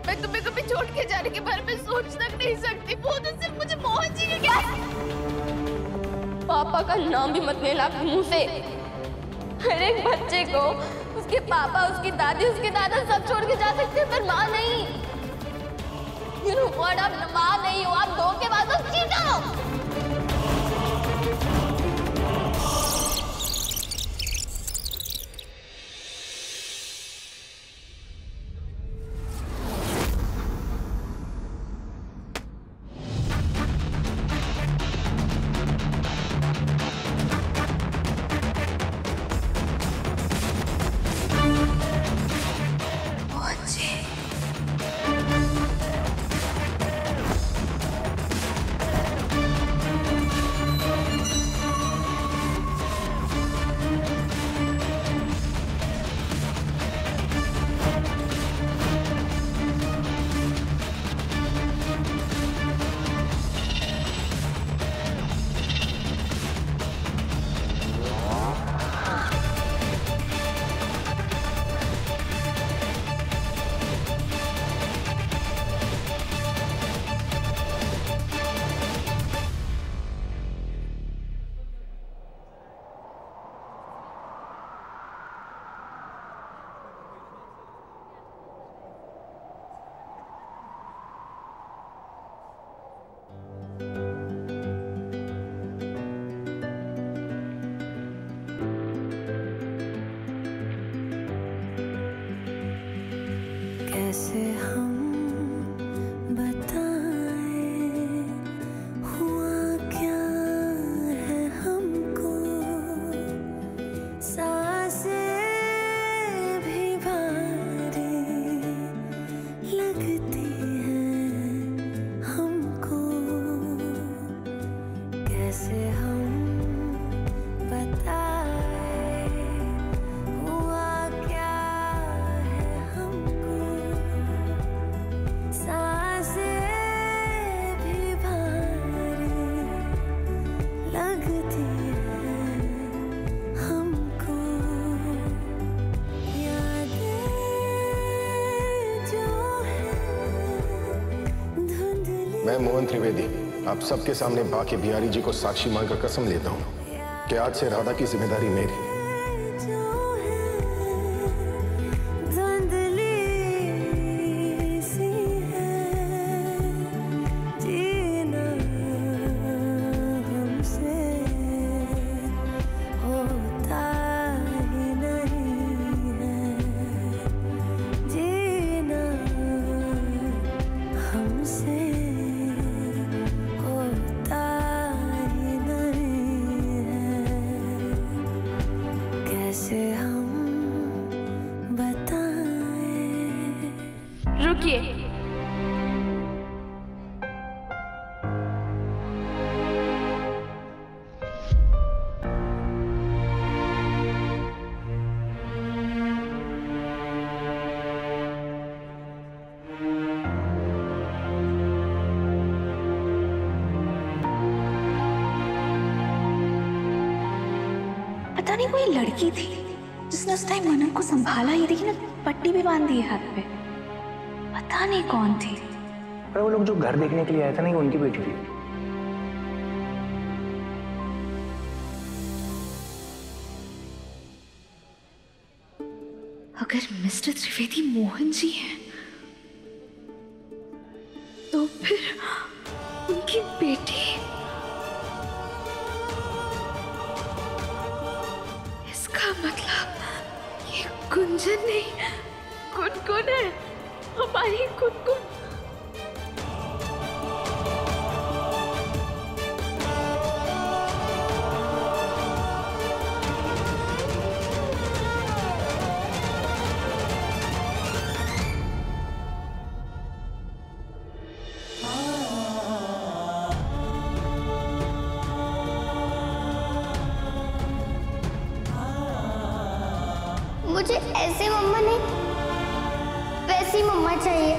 मैं तुम्हें कभी छोड़ के जाने के बारे में सोच तक नहीं सकती। वो तो सिर्फ मुझे मोहन जी के क्या पापा का नाम भी मत लेना मुंह से। हर एक बच्चे को उसके पापा, उसकी दादी, उसके दादा सब छोड़ के जा सकते हैं, पर माँ नहीं। You know what? आप माँ नहीं हो, आप धोखेबाज हो, चीटर हो। मैं मोहन त्रिवेदी आप सबके सामने बाकी बिहारी जी को साक्षी मानकर कसम लेता हूँ कि आज से राधा की जिम्मेदारी मेरी। रुकिए, पता नहीं कोई लड़की थी जिसने उस टाइम मनन को संभाला। ये देखी ना, पट्टी भी बांध दी है हाथ पे। पता नहीं कौन थी। अरे वो लोग जो घर देखने के लिए आए थे ना, ये उनकी बेटी थी। अगर मिस्टर त्रिवेदी मोहन जी हैं, तो फिर उनकी बेटी। इसका मतलब ये गुंजन नहीं, गुनगुन है, हमारी गुनगुन। मुझे ऐसी मम्मा नहीं, वैसी मम्मा चाहिए।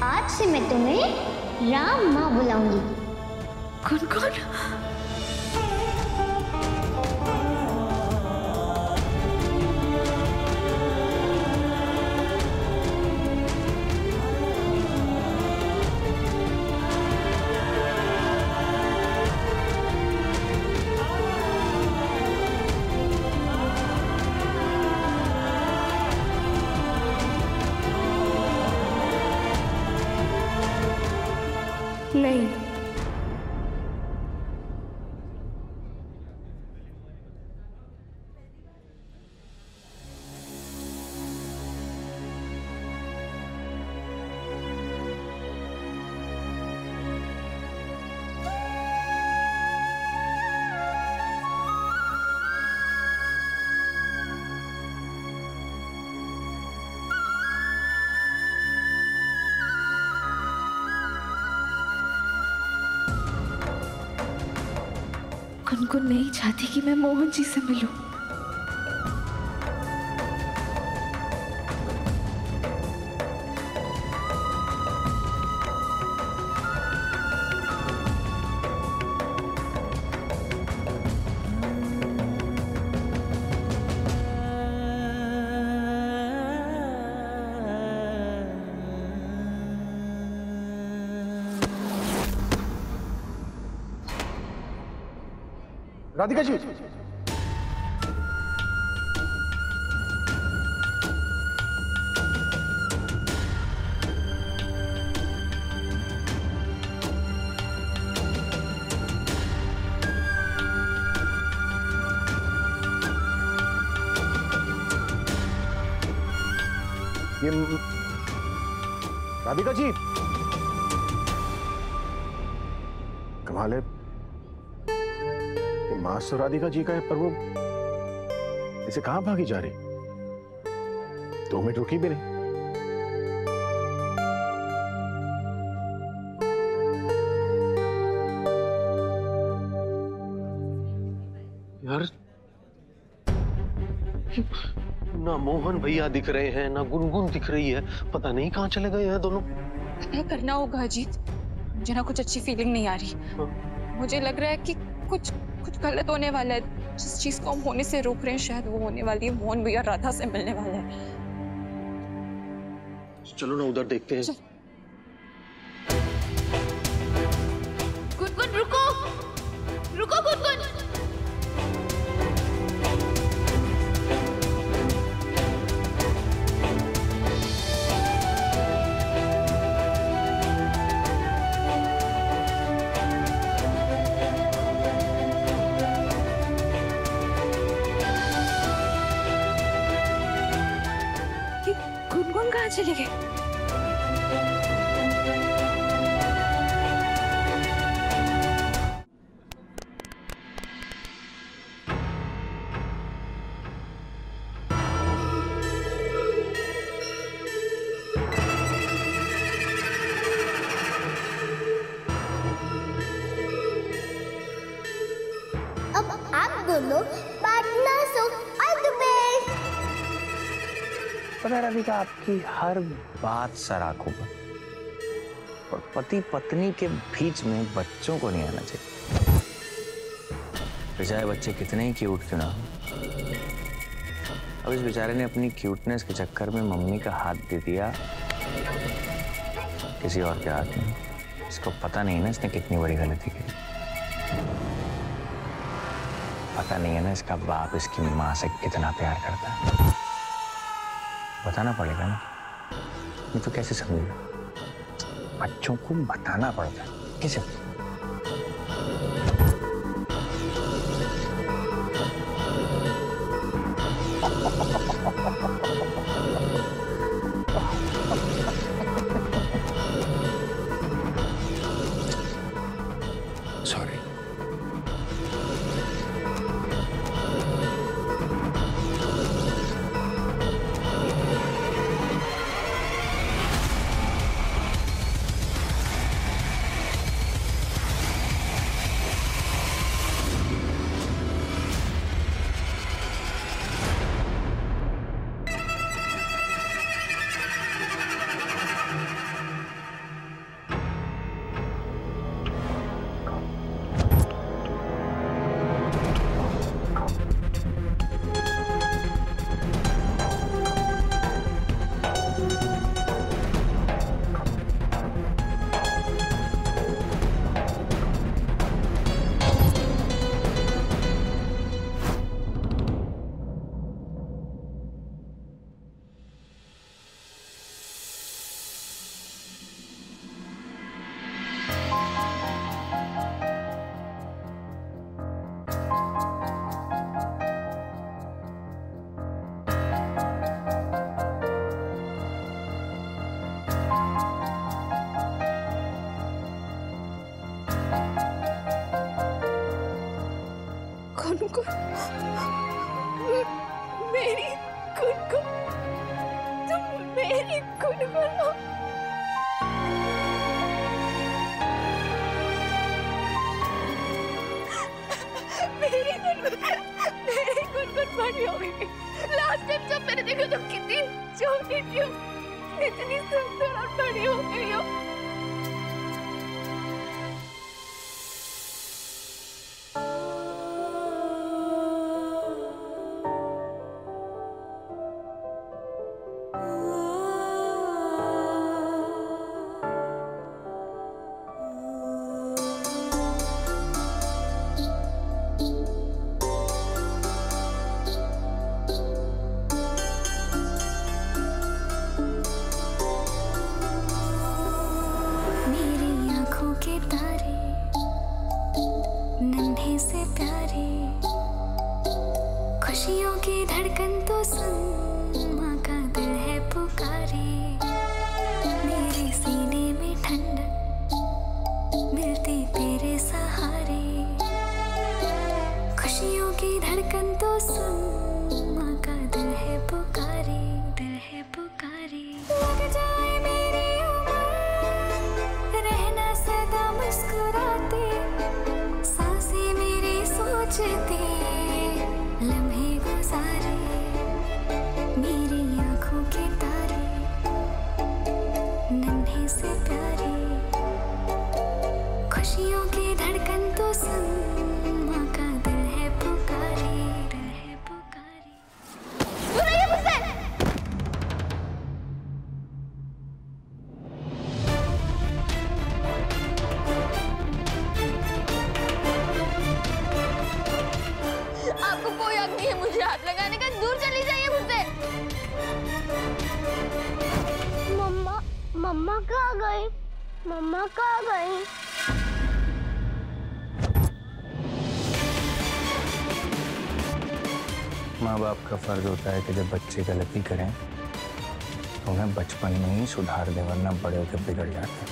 आज से मैं तुम्हें राम माँ बुलाऊंगी। गुनगुन, गुनगुन नहीं चाहती कि मैं मोहन जी से मिलूं। राधिका जी, ये राधिका जी, कमाल है, मास तो राधिका जी का है, पर वो इसे कहां भागी जा रही? 2 मिनट रुकी भी नहीं। यार, ना मोहन भैया दिख रहे हैं, ना गुनगुन दिख रही है, पता नहीं कहां चले गए हैं दोनों। क्या करना होगा अजीत? मुझे ना कुछ अच्छी फीलिंग नहीं आ रही। मुझे लग रहा है कि कुछ गलत होने वाला है। जिस चीज को हम होने से रोक रहे हैं शायद वो होने वाली है। मोहन भैया राधा से मिलने वाला है। चलो ना उधर देखते हैं। गुनगुन रुको, रुको गुनगुन। गुनगुन कहाँ चले गए? अब आप दोनों पार्टनर्स हो। All the best. पता है राधिका, आपकी हर बात सराखों पर, और पति पत्नी के बीच में बच्चों को नहीं आना चाहिए। बेचारे बच्चे कितने ही क्यूट क्यों ना हो। अब इस बेचारे ने अपनी क्यूटनेस के चक्कर में मम्मी का हाथ दे दिया किसी और के हाथ में। इसको पता नहीं ना इसने कितनी बड़ी गलती की। पता नहीं है ना इसका बाप इसकी माँ से कितना प्यार करता है। बताना पड़ेगा ना, नहीं तो कैसे समझेगा? बच्चों को बताना पड़ता है। कैसे? सॉरी। गुनगुन, मेरी गुनगुन, तुम मेरी गुनगुन हो। इतनी सुंदर और बड़ी हो गई हो। से प्यारे खुशियों की धड़कन तो सुन, माँ का दिल है पुकारे। मेरे सीने में ठंडक मिलती तेरे सहारे, खुशियों की धड़कन तो सुन, माँ का दिल है पुकारे, दिल है पुकारे। लग जाए मेरी उम्र रहना सदा मुस्कुराते, सांसें मेरी सोचती लम्हे गुजारे। मेरी आँखों के तारे नन्हे से प्यारे, खुशियों की धड़कन तो सुन, माँ का दिल है पुकारे, दिल है पुकारे। सुनिए मुझसे। आपको कोई हक नहीं है मुझे हाथ लगाने का, दूर चली जाइए मुझसे। मम्मा मम्मा कहाँ गई? मम्मा कहाँ गई? माँ बाप का फर्ज होता है कि जब बच्चे गलती करें तो उन्हें बचपन में ही सुधार दे, वरना बड़े होकर बिगड़ जाते हैं।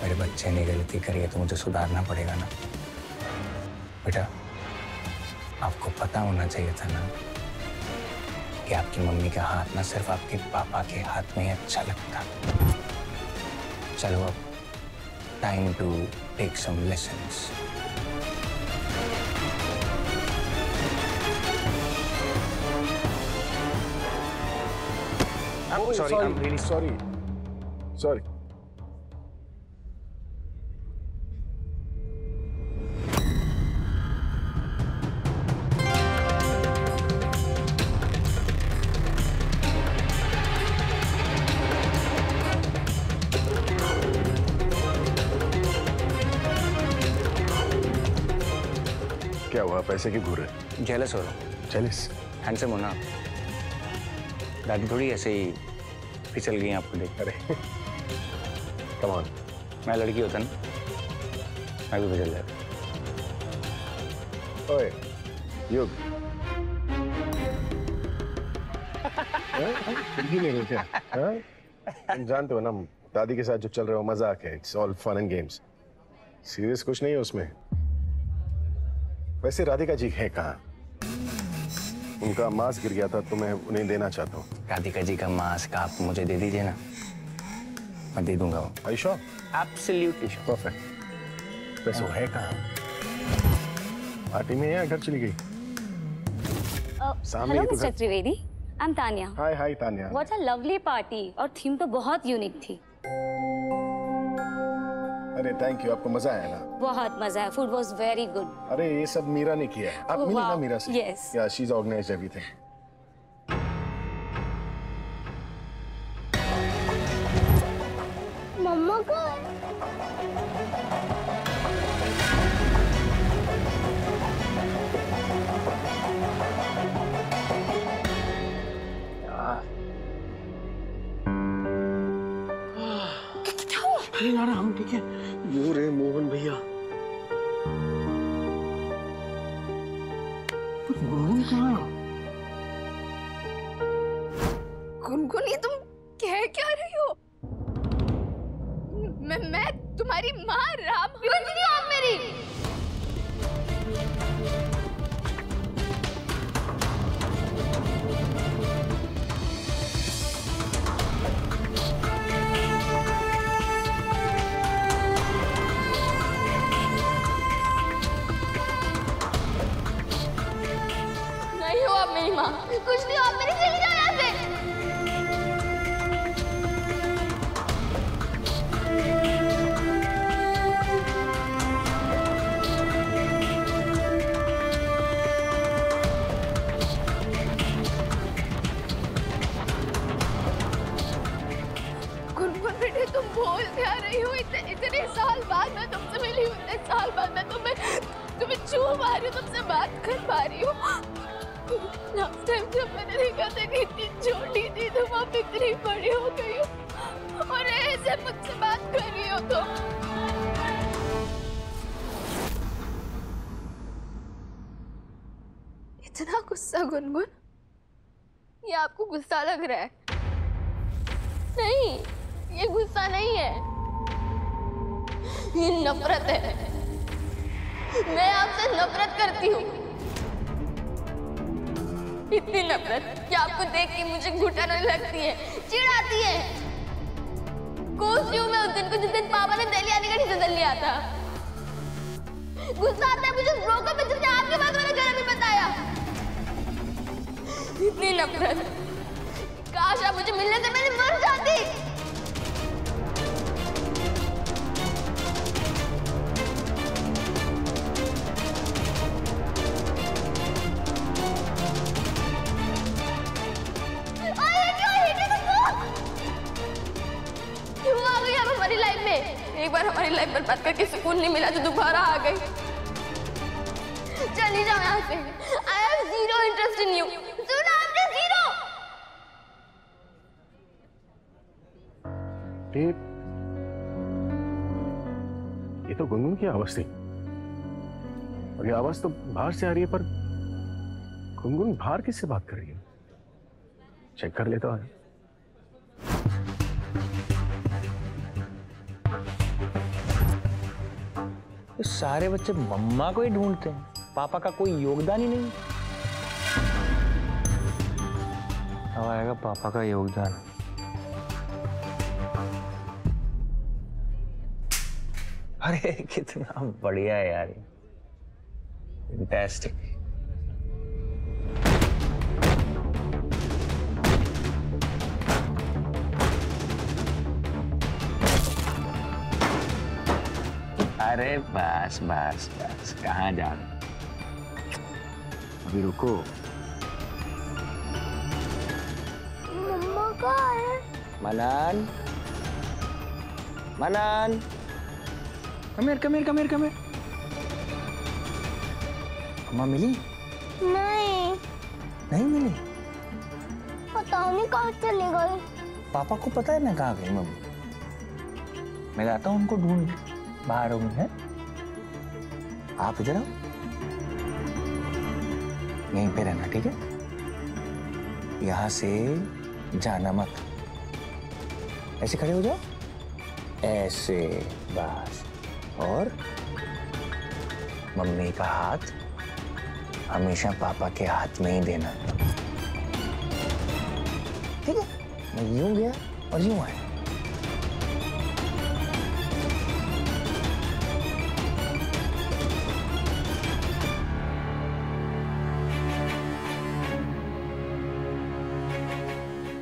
मेरे बच्चे ने गलती करी है तो मुझे सुधारना पड़ेगा ना। बेटा, आपको पता होना चाहिए था ना कि आपकी मम्मी का हाथ ना सिर्फ आपके पापा के हाथ में ही अच्छा लगता। चलो अब time to take some lessons. Sorry, I'm really sorry. Sorry. क्या हुआ? पैसे क्यों घूर रहे? जेलस हो रहा हूँ। जेलस? हैंडसम हो ना। दादी थोड़ी ऐसे ही फिसल गई आपको देख। अरे कम ऑन। मैं लड़की होता ना, मैं भी फिसल जाता। ओए युग, ही नहीं क्या? तुम जानते हो ना दादी के साथ जो चल रहा है वो मजाक है। It's all fun and games. Serious कुछ नहीं है उसमें। वैसे राधिका जी है कहाँ? उनका मास्क गिर गया था तो मैं उन्हें देना चाहता हूँ। राधिका जी का मास्क आप मुझे दे दीजिए ना, मैं दे दूंगा वो। Are you sure? Absolutely sure. Perfect. वैसे वो है कहाँ? पार्टी में या घर चली गई? Hello mister Trivedi, I am Tania. Hi Tania. What a lovely party, और थीम तो बहुत यूनिक थी। अरे थैंक यू, आपको मजा आया ना? बहुत मजा आया, फूड वाज वेरी गुड। अरे ये सब मीरा ने किया है। आप मिली ना मीरा से? Yes. या शी इज ऑर्गेनाइज्ड एवरीथिंग। मम्मा कहाँ है? अरे यार हम ठीक है। वो रे मोहन भैया। गुनगुन कहाँ? गुनगुन, ये तुम कह क्या रही हो? मैं तुम्हारी माँ राम नहीं हो आप मेरी। नहीं हो आप मेरी माँ, कुछ नहीं हो आप मेरी, चली जाओ यहाँ से। छू पा रही हूँ, तुमसे बात कर पा रही हूँ। लास्ट टाइम जब मैंने देखा था कि इतनी छोटी थी, तुम अब इतनी बड़ी हो गई हो और ऐसे मुझसे बात कर रही हो तो। इतना गुस्सा गुनगुन? ये आपको गुस्सा लग रहा है? नहीं, ये गुस्सा नहीं है, ये नफरत है। मैं आपसे नफरत करती हूँ, इतनी नफरत कि आपको देख के मुझे घुटन लगती है, चिढ़ आती है। कोसती हूँ मैं उस दिन को जिस दिन पापा ने दिल्ली आने का डिसीजन लिया था। गुस्सा आता है मुझे उस ब्रोकर पे जिसने आपके बात मैंने घर में बताया। इतनी नफरत, काश आप मुझे मिलने से पहले मर जाती। क्यों आ गई आप हमारी लाइफ में? एक बार हमारी लाइफ बर्बाद करके सुकून नहीं मिला तो दोबारा आ गई। चली जाओ यहाँ से। I have zero interest in you. सुना आपने? zero. ये तो गुनगुन की आवाज थी और ये आवाज तो बाहर से आ रही है, पर गुनगुन बाहर किससे बात कर रही है? चेक कर लेता हूं। ये सारे बच्चे मम्मा को ही ढूंढते हैं, पापा का कोई योगदान ही नहीं। अब आएगा पापा का योगदान। अरे कितना बढ़िया है यार, फैंटास्टिक। अरे बस बस बस, कहाँ जा रहे? अभी रुको। मम्मा कहाँ है? मनन, मनन, कम हियर। अम्मा मिली? नहीं मिली। पता नहीं कहाँ चली गई। पापा को पता है ना कहाँ गई मम्मी। मैं जाता हूँ उनको ढूंढ, बाहर होंगे हैं। आप इधर आओ, यहीं पे रहना, ठीक है? यहां से जाना मत। ऐसे खड़े हो जाओ, ऐसे, बस। और मम्मी का हाथ हमेशा पापा के हाथ में ही देना, ठीक है? मैं यूं गया और यूं आया।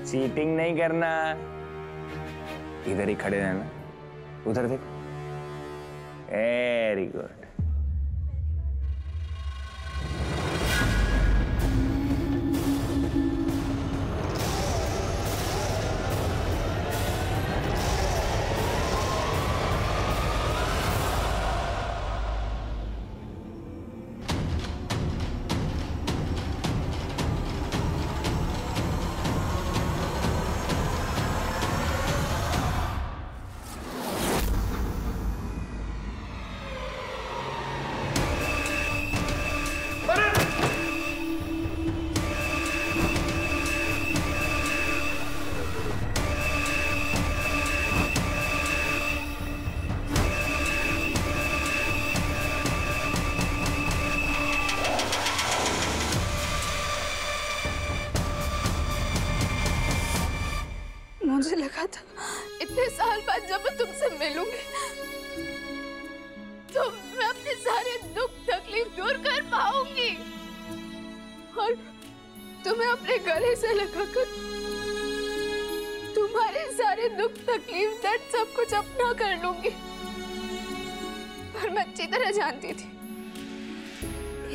चीटिंग नहीं करना, इधर ही खड़े रहना। उधर देखो, वेरी गुड। मुझे लगा था इतने साल बाद जब मैं तुमसे मिलूंगी तो मैं अपने सारे दुख तकलीफ दूर कर पाऊंगी और तुम्हें अपने गले से लगाकर तुम्हारे सारे दुख तकलीफ दर्द सब कुछ अपना कर लूंगी। पर मैं अच्छी तरह जानती थी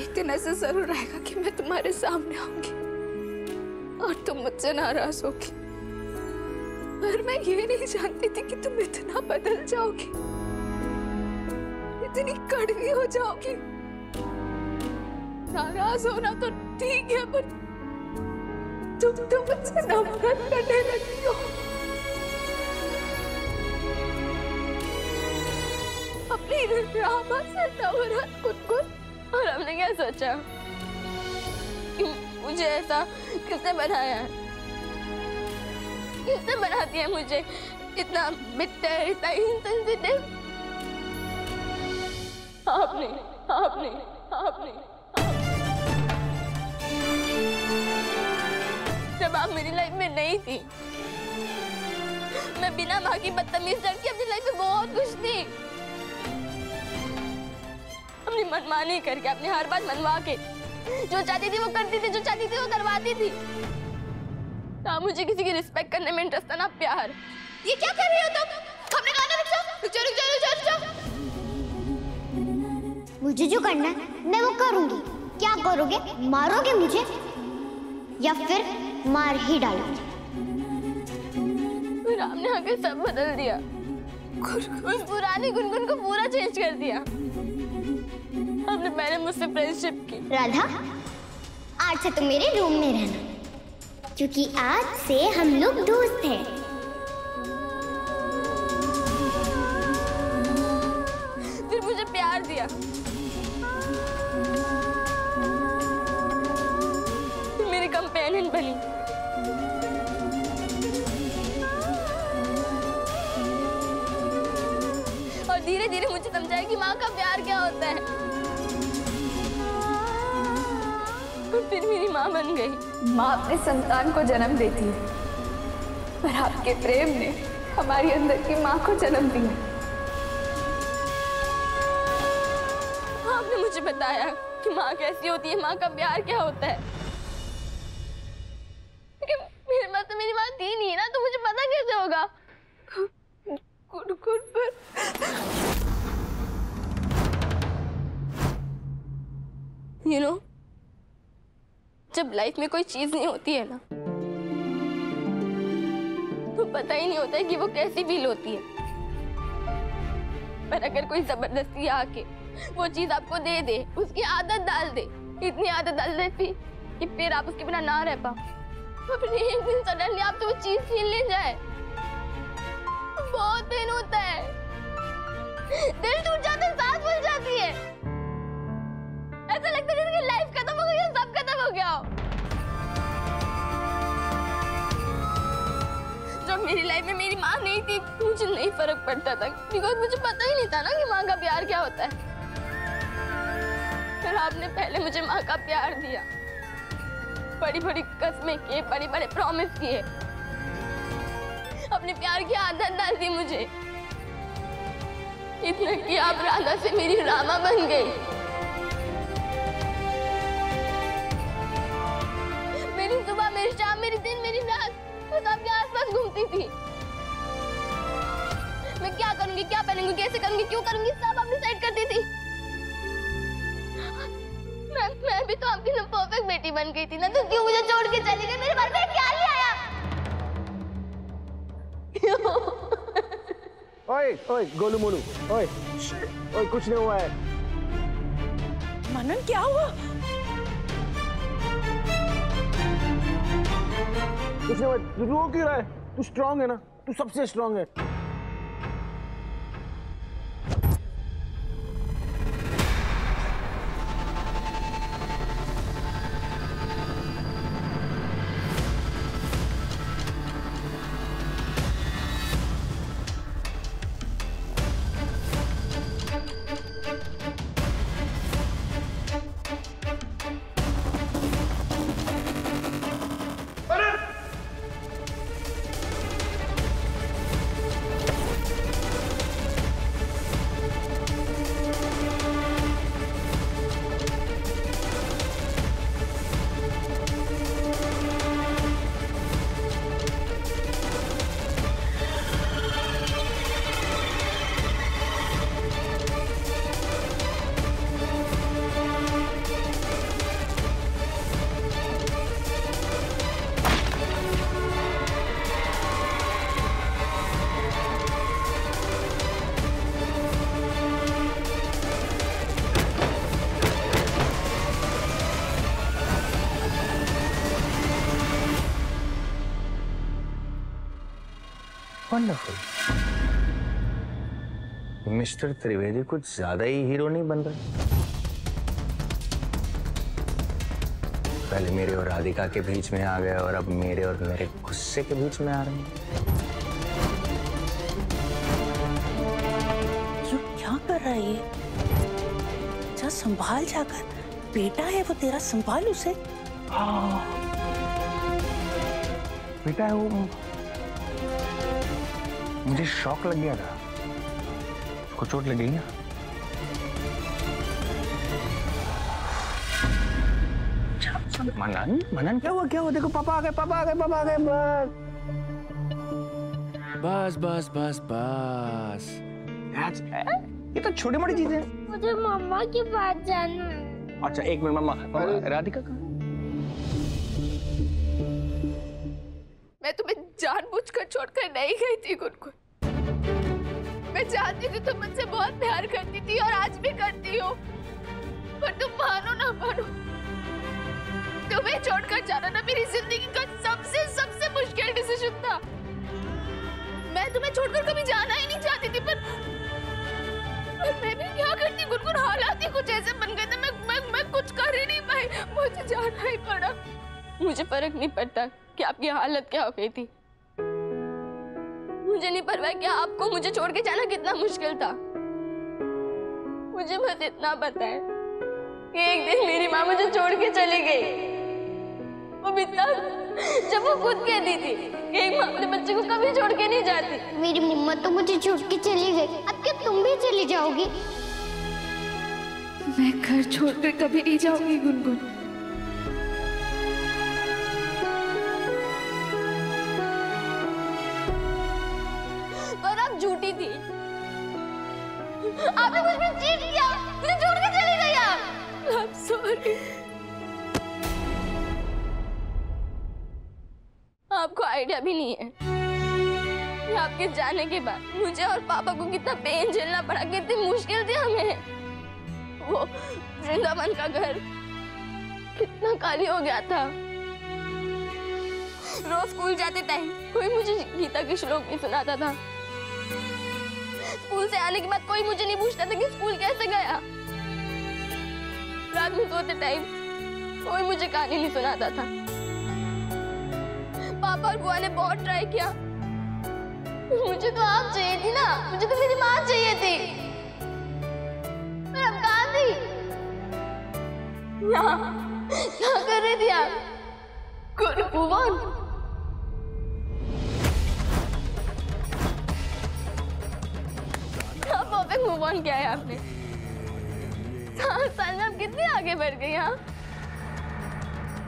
एक दिन ऐसा जरूर आएगा कि मैं तुम्हारे सामने आऊंगी और तुम मुझसे नाराज होगी। पर मैं ये नहीं जानती थी कि तुम इतना बदल जाओगी, इतनी कड़वी हो जाओगी। नाराज होना तो ठीक है, पर तुम मुझसे नफरत करने लगी हो। अपनी ड्रामा से नफरत गुनगुन। और हमने क्या सोचा कि मुझे ऐसा किसने बनाया है? किसने बना दिया मुझे इतना बिटर, इतना इनसेंसिटिव? आपने आपने आपने जब आप मेरी लाइफ में नहीं थी, मैं बिना माँ की बदतमीज लड़की अपनी लाइफ में बहुत खुश थी। अपनी मनमानी करके, अपनी हर बात मनवा के, जो चाहती थी वो करती थी, जो चाहती थी वो करवाती थी। ना मुझे किसी की रिस्पेक्ट करने में इंटरेस्ट था, ना प्यार। ये क्या कर रही हो तुम? हमने कहा ना रुक जाओ, रुक जाओ, रुक जाओ, रुक जाओ। मुझे जो करना है मैं वो करूंगी। क्या करोगे? मारोगे मुझे या फिर मार ही डालोगे? फिर आपने आके सब बदल दिया, उस पुरानी गुनगुन को पूरा चेंज कर दिया। आपने पहले मुझसे फ्रेंडशिप की। राधा, आज से तुम मेरे रूम में रहना, क्योंकि आज से हम लोग दोस्त हैं। फिर मुझे प्यार दिया, फिर मेरी कंपेनियन बनी। और धीरे धीरे मुझे समझाया कि माँ का प्यार क्या होता है। और फिर मेरी माँ बन गई। माँ अपने संतान को जन्म देती है, पर आपके प्रेम ने हमारी अंदर की माँ को जन्म दिया। आपने मुझे बताया कि माँ कैसी होती है, माँ का प्यार क्या होता है। लेकिन मेरे पास तो मेरी माँ थी नहीं ना, तो मुझे पता कैसे होगा? गुनगुन पर You know, जब लाइफ में कोई चीज नहीं होती है ना, तो पता ही नहीं होता है कि वो कैसी फील होती है। पर अगर कोई जबरदस्ती आके वो चीज आपको दे दे, उसकी आदत डाल दे, इतनी आदत डाल देती कि फिर आप उसके बिना ना रह पाओ, तो फिर एक दिन सडनली आपसे वो चीज छीन ले जाए, तो बहुत पेन होता है, दिल टूट जाता है, सांस फूल जाती है। ऐसा लगता है जैसे कि लाइफ खत्म हो गई है, सब खत्म हो गया हो। जब मेरी लाइफ में मेरी माँ नहीं थी, मुझे नहीं फर्क पड़ता था, बिकॉज मुझे पता ही नहीं था ना कि माँ का प्यार क्या होता है। फिर आपने पहले मुझे माँ का प्यार दिया, बड़ी बड़ी कस्में किए, बड़े बड़े प्रॉमिस किए, अपने प्यार की आदत डाल दी मुझे, इतना कि आप राधा से मेरी रामा बन गई। मेरी सुबह, मेरी शाम, मेरी दिन, मेरी रात बस आपके आसपास घूमती थी। मैं क्या करूंगी, क्या पहनूंगी, कैसे करूंगी, क्यों करूंगी, सब आप डिसाइड करती थी। मैं भी तो आपकी ना परफेक्ट बेटी बन गई थी ना, तो क्यों मुझे छोड़ के चली गई? मेरे बारे में क्या नहीं आया? ओए ओए गोलू मोलू, ओए ओए कुछ नहीं हुआ है। मनन क्या हुआ? कुछ नहीं हुआ। तू रो क्यों रहा है? तू स्ट्रांग है ना, तू सबसे स्ट्रांग है। वंडरफुल। मिस्टर त्रिवेदी कुछ ज्यादा ही हीरो नहीं बन रहे। पहले मेरे और राधिका के बीच में आ गए और अब मेरे और मेरे गुस्से के बीच में आ रहे हैं। क्या कर रहा है ये? जा संभाल जाकर, बेटा है वो तेरा, संभाल उसे। हाँ बेटा है वो, मुझे शॉक लग गया था, उसको चोट लग गई ना। मनन मनन क्या हुआ, क्या हुआ? देखो पापा आ गए, पापा आ गए, पापा आ गए। बस बस बस बस। ये तो छोटी मोटी चीजें। मुझे मम्मा के पास जाना है। अच्छा एक मिनट, मम्मा राधिका कहाँ? मैं तुम्हें जानबूझकर छोड़कर नहीं गई थी गुनगुन। मैं जानती थी तुम मुझसे बहुत प्यार करती थी और आज भी करती हो, पर तुम मानो ना मानो, तुम्हें छोड़कर जाना ना मेरी जिंदगी का सबसे सबसे मुश्किल डिसीजन था। मैं तुम्हें छोड़कर कभी जाना ही नहीं चाहती थी, पर मैं भी क्या करती गुनगुन, हालात ही कुछ ऐसे बन गए थे, मैं कुछ कर ही नहीं पाई, मुझे जाना ही पड़ा। मुझे फर्क नहीं पड़ता कि आपकी हालत क्या हो गई थी। मुझे नहीं परवाह कि आपको मुझे छोड़ के जाना कितना मुश्किल था। मुझे बस इतना पता है कि एक दिन मेरी माँ मुझे छोड़ के चली गई। वो भी तब जब वो खुद कहती थी कि एक माँ अपने बच्चे को कभी छोड़ के नहीं जाती। मेरी मम्मा तो मुझे छोड़ के चली गई, अब क्या तुम भी चली जाओगी? मैं घर छोड़कर कभी नहीं जाऊंगी गुनगुन। पर आप झूठी थी, आपने मुझ पे चीट किया, मुझे छोड़ के चली गई आप। I'm sorry। आपको आइडिया भी नहीं है कि आपके जाने के बाद मुझे और पापा को कितना पेन झेलना पड़ा, कितनी मुश्किल थी हमें। वो वृंदावन का घर कितना खाली हो गया था। रोज स्कूल जाते टाइम कोई मुझे गीता के श्लोक नहीं सुनाता था। स्कूल से आने के बाद कोई मुझे नहीं पूछता था कि स्कूल कैसे गया। रात में सोते टाइम कोई मुझे कहानी नहीं सुनाता था। पापा और बुआ ने बहुत ट्राई किया। मुझे तो आप चाहिए थी ना, मुझे तो मेरी माँ चाहिए थी। पर अब कहाँ थी? यहाँ क्या कर रही थी आप? गुनगुन, क्या परफेक्ट मूव ऑन किया है आपने। 7 साल में आप कितने आगे बढ़ गई। यहाँ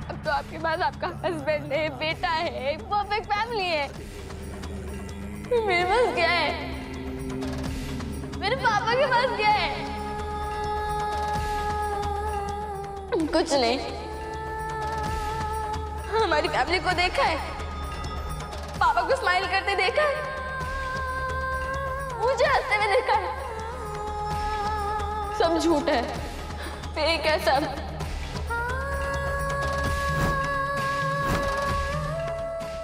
अब तो आपके पास आपका हस्बैंड है, बेटा है, एक परफेक्ट फैमिली है। मेरे पास क्या है? मेरे पापा के पास क्या है? कुछ नहीं। हमारी फैमिली को देखा है, पापा को स्माइल करते देखा है, मुझे हंसते हुए देखा है। सब झूठ है, फेक है सब।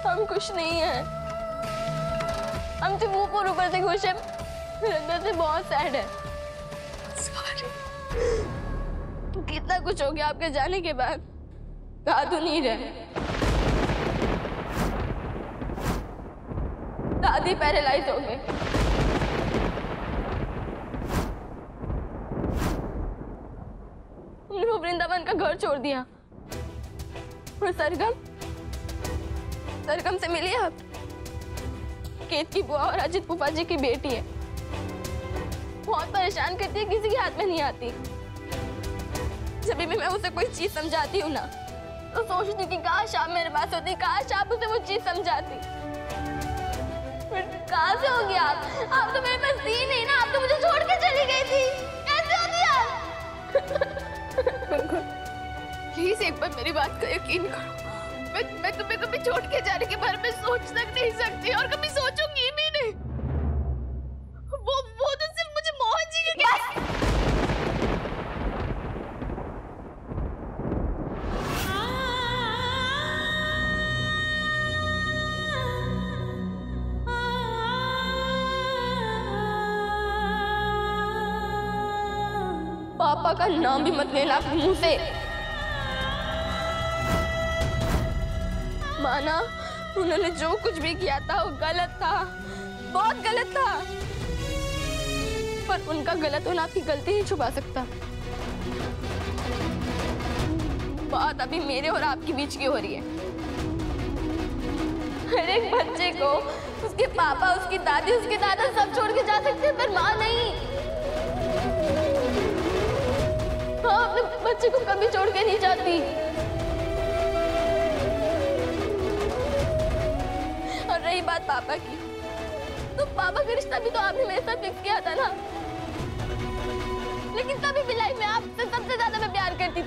हम खुश नहीं हैं। हम सिर्फ ऊपर से खुश हैं, अंदर से बहुत सैड है। Sorry। कितना कुछ हो गया आपके जाने के बाद, कहा तो नहीं रहे। दादी पैरालाइज हो गई, हमने वो वृंदावन का घर छोड़ दिया। और सरगम से मिली आप? केत की बुआ और अजित फूफा जी की बेटी है, बहुत परेशान करती है, किसी के हाथ में नहीं आती। जब भी मैं उसे कोई चीज समझाती हूँ ना, तो सोचती हूँ कि काश आप मेरे पास होती, काश आप उसे वो चीज समझाती। कहाँ से हो गया आप तो मेरे पास थी नहीं ना, आप तो मुझे छोड़ के चली गई थी। कैसे होती आप? प्लीज एक बार मेरी बात का यकीन करो। मैं तुम्हें कभी छोड़ के जाने के बारे में सोच तक नहीं सकती और कभी सोचूंगी भी नहीं। वो तो सिर्फ मुझे मोहन जी के पापा का नाम भी मत लेना अपने मुंह से। माना उन्होंने जो कुछ भी किया था वो गलत था, बहुत गलत था, पर उनका गलत होना आपकी गलती नहीं छुपा सकता। बात अभी मेरे और आपके बीच की हो रही है। हर एक बच्चे को उसके पापा, उसकी दादी, उसके दादा सब छोड़ के जा सकते हैं, पर माँ नहीं। हाँ, अपने बच्चे को कभी छोड़ के नहीं जाती। और रही बात पापा की, तो पापा का रिश्ता भी तो आपने मेरे साथ फिक्स किया था ना। लेकिन तभी भी लाइफ में आपसे सबसे ज्यादा मैं प्यार करती